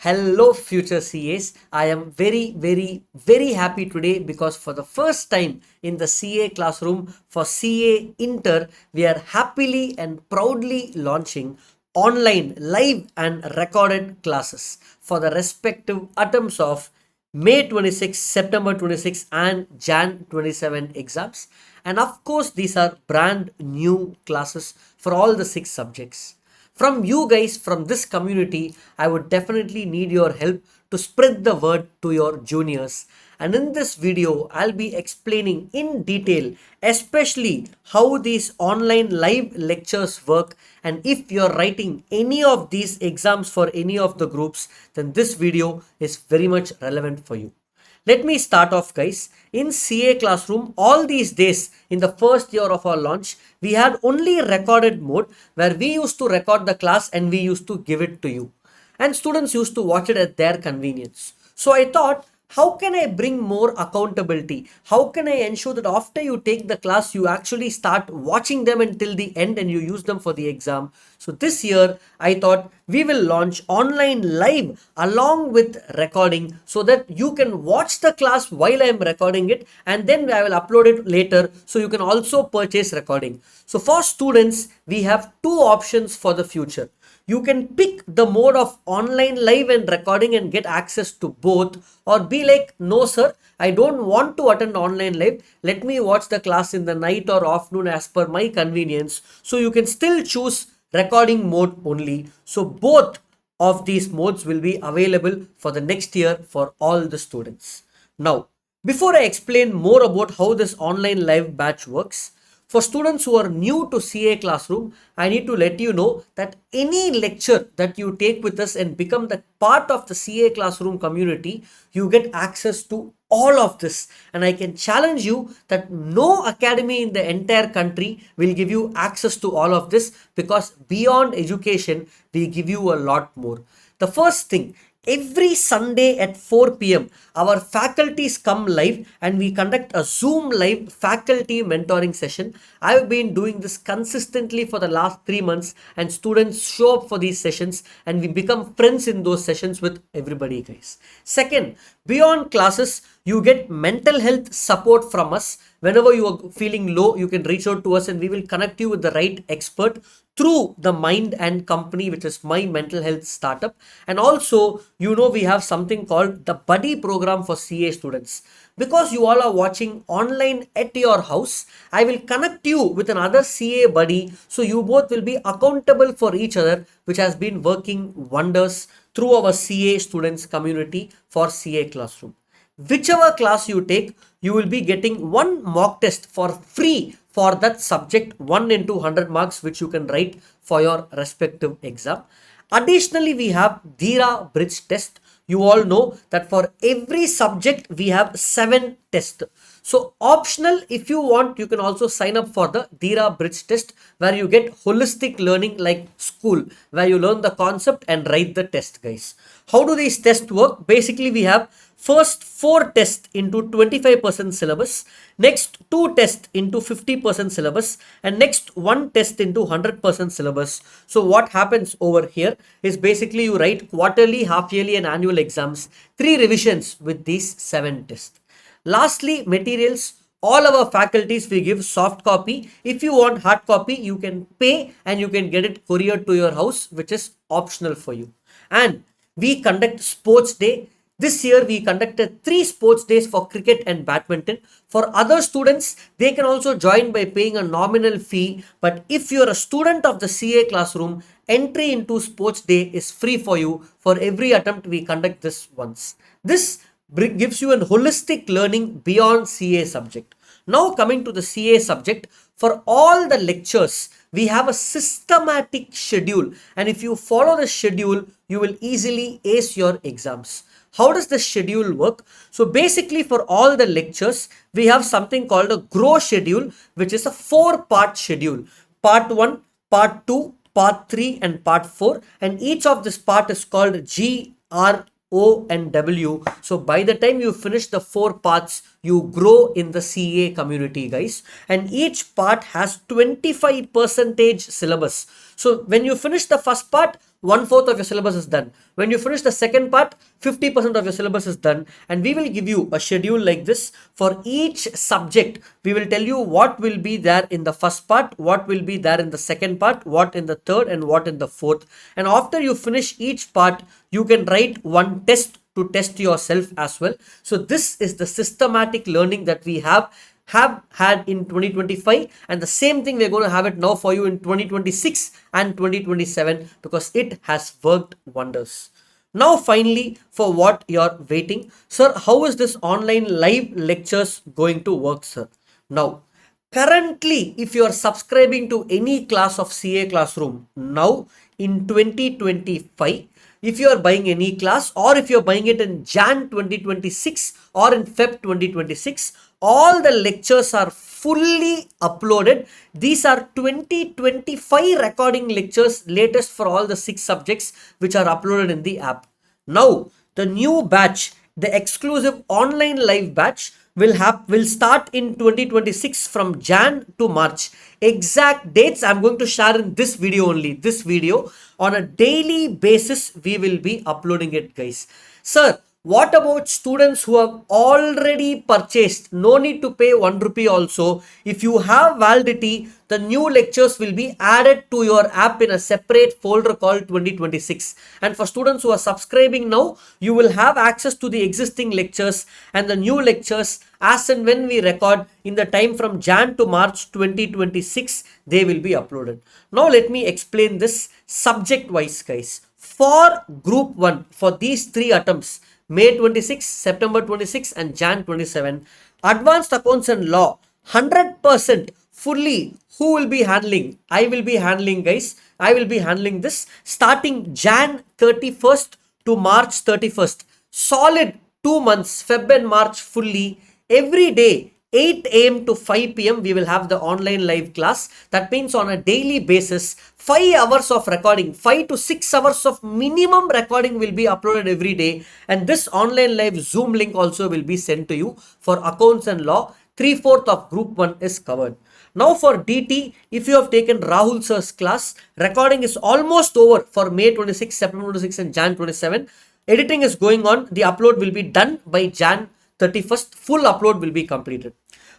Hello, future CAs. I am very happy today because for the first time in the CA classroom for CA Inter, we are happily and proudly launching online, live, and recorded classes for the respective attempts of May 26, September 26, and Jan 27 exams. And of course, these are brand new classes for all the six subjects. From you guys, from this community, I would definitely need your help to spread the word to your juniors. And in this video, I'll be explaining in detail, especially how these online live lectures work. And if you're writing any of these exams for any of the groups, then this video is very much relevant for you. Let me start off, guys. In CA classroom, all these days in the first year of our launch, we had only recorded mode where we used to record the class and we used to give it to you. And students used to watch it at their convenience. So I thought, how can I bring more accountability? How can I ensure that after you take the class, you actually start watching them until the end and you use them for the exam? So this year, I thought we will launch online live along with recording so that you can watch the class while I am recording it, and then I will upload it later so you can also purchase recording. So for students, we have two options for the future. You can pick the mode of online live and recording and get access to both, or be like, no sir, I don't want to attend online live. Let me watch the class in the night or afternoon as per my convenience. So you can still choose recording mode only. So both of these modes will be available for the next year for all the students. Now, before I explain more about how this online live batch works, for students who are new to CA classroom, I need to let you know that any lecture that you take with us and become the part of the CA classroom community, you get access to all of this. And I can challenge you that no academy in the entire country will give you access to all of this, because beyond education, we give you a lot more. The first thing, every Sunday at 4 p.m., our faculties come live and we conduct a Zoom live faculty mentoring session. I've been doing this consistently for the last 3 months, and students show up for these sessions and we become friends in those sessions with everybody, guys. Second, beyond classes, you get mental health support from us. Whenever you are feeling low, you can reach out to us and we will connect you with the right expert through the Mind and Company, which is my mental health startup. And also, we have something called the Buddy program for CA students. Because you all are watching online at your house, I will connect you with another CA buddy, so you both will be accountable for each other, which has been working wonders through our CA students community for CA classroom. Whichever class you take, you will be getting one mock test for free for that subject, 1 into 100 marks, which you can write for your respective exam. Additionally, we have Dhira Bridge test. You all know that for every subject, we have 7 tests. So optional, if you want, you can also sign up for the Dhira Bridge test, where you get holistic learning like school, where you learn the concept and write the test, guys. How do these tests work? Basically, we have first 4 tests into 25% syllabus, next 2 tests into 50% syllabus, and next 1 test into 100% syllabus. So what happens over here is basically you write quarterly, half yearly, and annual exams, 3 revisions with these 7 tests. Lastly, materials. All our faculties we give soft copy. If you want hard copy, you can pay and you can get it couriered to your house, which is optional for you. And we conduct sports day. This year we conducted 3 sports days for cricket and badminton. For other students, they can also join by paying a nominal fee. But if you're a student of the CA classroom, entry into sports day is free for you. For every attempt, we conduct this once. This gives you a holistic learning beyond CA subject. Now coming to the CA subject, for all the lectures, we have a systematic schedule. And if you follow the schedule, you will easily ace your exams. How does the schedule work? So basically for all the lectures, we have something called a GROW schedule, which is a 4-part schedule. Part 1, Part 2, Part 3 and Part 4. And each of this part is called G, R, O and W. So by the time you finish the 4 parts, you grow in the CA community, guys. And each part has 25% syllabus. So when you finish the first part, 1/4 of your syllabus is done. When you finish the second part, 50% of your syllabus is done. And we will give you a schedule like this for each subject. We will tell you what will be there in the first part, what will be there in the second part, what in the third, and what in the fourth. And after you finish each part, you can write one test to test yourself as well. So this is the systematic learning that we have had in 2025, and the same thing we're going to have it now for you in 2026 and 2027, because it has worked wonders. Now finally, for what you're waiting, sir, how is this online live lectures going to work, sir? Now, currently, if you are subscribing to any class of CA Classroom now in 2025, if you are buying any class, or if you're buying it in Jan 2026 or in Feb 2026, all the lectures are fully uploaded. These are 2025 recording lectures, latest for all the 6 subjects, which are uploaded in the app. Now, the new batch, the exclusive online live batch, will start in 2026 from Jan to March. Exact dates I'm going to share in this video only. This video, on a daily basis we will be uploading it, guys. Sir, what about students who have already purchased? No need to pay 1 rupee also. If you have validity, the new lectures will be added to your app in a separate folder called 2026. And for students who are subscribing now, you will have access to the existing lectures and the new lectures as and when we record in the time from Jan to March 2026, they will be uploaded. Now let me explain this subject wise, guys. For group 1, for these 3 attempts, May 26, September 26 and Jan 27, advanced accounts and law, 100% fully. Who will be handling? I will be handling, guys. I will be handling this starting Jan 31st to March 31st. Solid 2 months, Feb and March fully. Every day, 8 a.m. to 5 p.m. we will have the online live class. That means on a daily basis, 5 hours of recording, 5 to 6 hours of minimum recording will be uploaded every day. And this online live Zoom link also will be sent to you for accounts and law. 3/4 of group 1 is covered. Now for DT, if you have taken Rahul sir's class, recording is almost over for May 26, September 26 and Jan 27. Editing is going on. The upload will be done by Jan 31st. Full upload will be completed.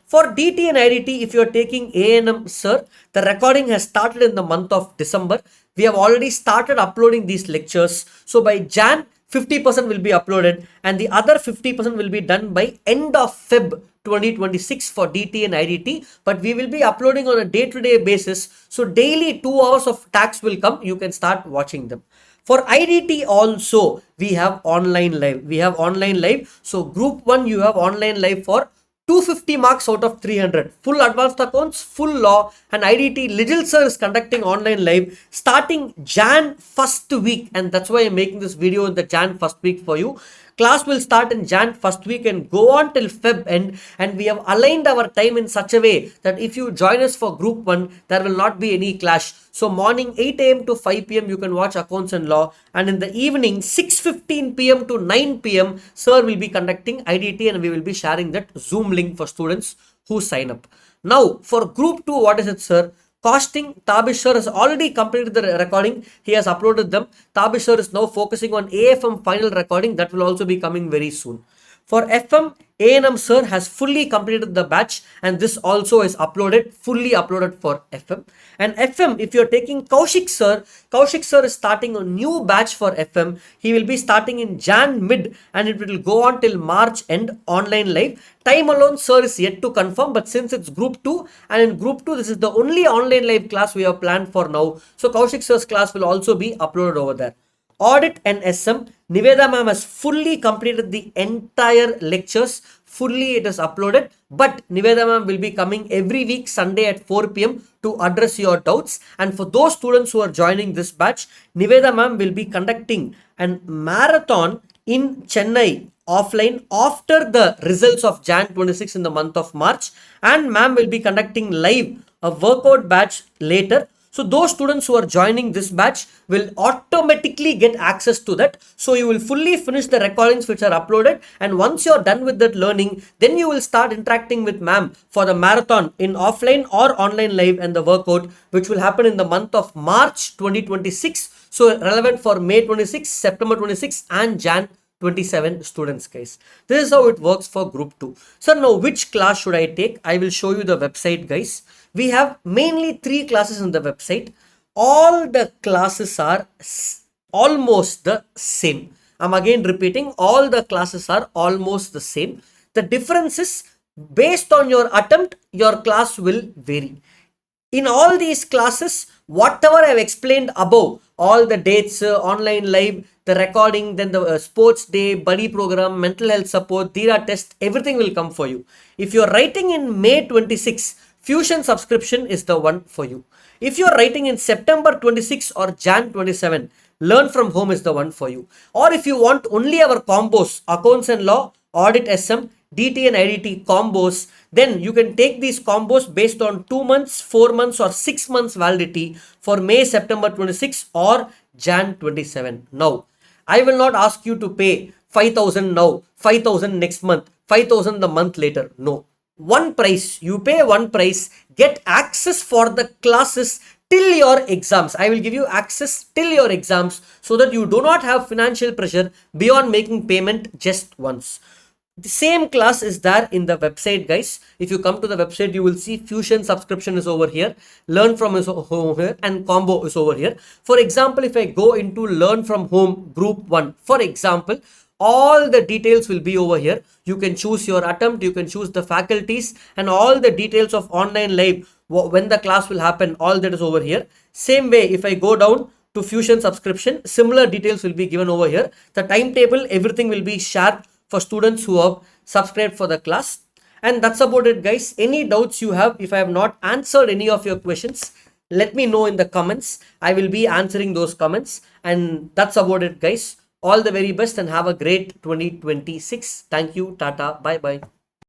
For DT and IDT, if you are taking A&M, sir, the recording has started in the month of December. We have already started uploading these lectures. So by Jan, 50% will be uploaded and the other 50% will be done by end of Feb 2026 for DT and IDT. But we will be uploading on a day-to-day basis. So daily 2 hours of tags will come. You can start watching them. For IDT also, we have online live. So group 1, you have online live for 250 marks out of 300. Full advanced accounts, full law, and IDT Little Sir is conducting online live starting Jan first week. And that's why I'm making this video in the Jan first week for you. Class will start in Jan first week and go on till Feb end. And we have aligned our time in such a way that if you join us for group 1, there will not be any clash. So morning 8 a.m. to 5 p.m. you can watch accounts and law. And in the evening 6:15 p.m. to 9 p.m. sir will be conducting IDT and we will be sharing that Zoom link for students who sign up. Now for group 2, what is it, sir? Costing, Tabish sir has already completed the recording. He has uploaded them. Tabish sir is now focusing on AFM final recording. That will also be coming very soon. For FM, A&M sir has fully completed the batch and this also is uploaded, fully uploaded for FM. And FM, if you're taking Kaushik sir is starting a new batch for FM. He will be starting in Jan mid and it will go on till March end online live. Time alone sir is yet to confirm, but since it's group 2 and in group 2 this is the only online live class we have planned for now. So Kaushik sir's class will also be uploaded over there. Audit and SM, Niveda ma'am has fully completed the entire lectures. Fully it is uploaded. But Niveda ma'am will be coming every week Sunday at 4 p.m. to address your doubts. And for those students who are joining this batch, Niveda ma'am will be conducting a marathon in Chennai offline after the results of Jan 26 in the month of March. And ma'am will be conducting live a workout batch later. So those students who are joining this batch will automatically get access to that. So you will fully finish the recordings which are uploaded, and once you're done with that learning, then you will start interacting with ma'am for the marathon in offline or online live and the workout, which will happen in the month of March 2026. So relevant for May 26, September 26 and Jan 27 students, guys. This is how it works for group 2. So now which class should I take? I will show you the website, guys. We have mainly 3 classes in the website. All the classes are almost the same. I'm again repeating, all the classes are almost the same. The difference is based on your attempt, your class will vary. In all these classes, whatever I've explained above, all the dates, online live, the recording, then the sports day, buddy program, mental health support, DIRA test, everything will come for you. If you're writing in May 26, Fusion subscription is the one for you. If you're writing in September 26 or Jan 27, Learn from Home is the one for you. Or if you want only our combos, accounts and law, audit SM, DT and IDT combos, then you can take these combos based on 2 months, 4 months or 6 months validity for May, September 26 or Jan 27. Now, I will not ask you to pay 5,000 now, 5,000 next month, 5,000 the month later. No. One price, you pay one price, get access for the classes till your exams. I will give you access till your exams so that you do not have financial pressure beyond making payment just once. The same class is there in the website, guys. If you come to the website, you will see Fusion subscription is over here, Learn from is over here, and combo is over here. For example, if I go into Learn from Home group 1, for example, all the details will be over here. You can choose your attempt, you can choose the faculties, and all the details of online live, when the class will happen, all that is over here. Same way, if I go down to Fusion subscription, similar details will be given over here. The timetable, everything will be shared for students who have subscribed for the class. And that's about it, guys. Any doubts you have, if I have not answered any of your questions, let me know in the comments. I will be answering those comments. And that's about it, guys. All the very best and have a great 2026. Thank you. Tata. Bye bye.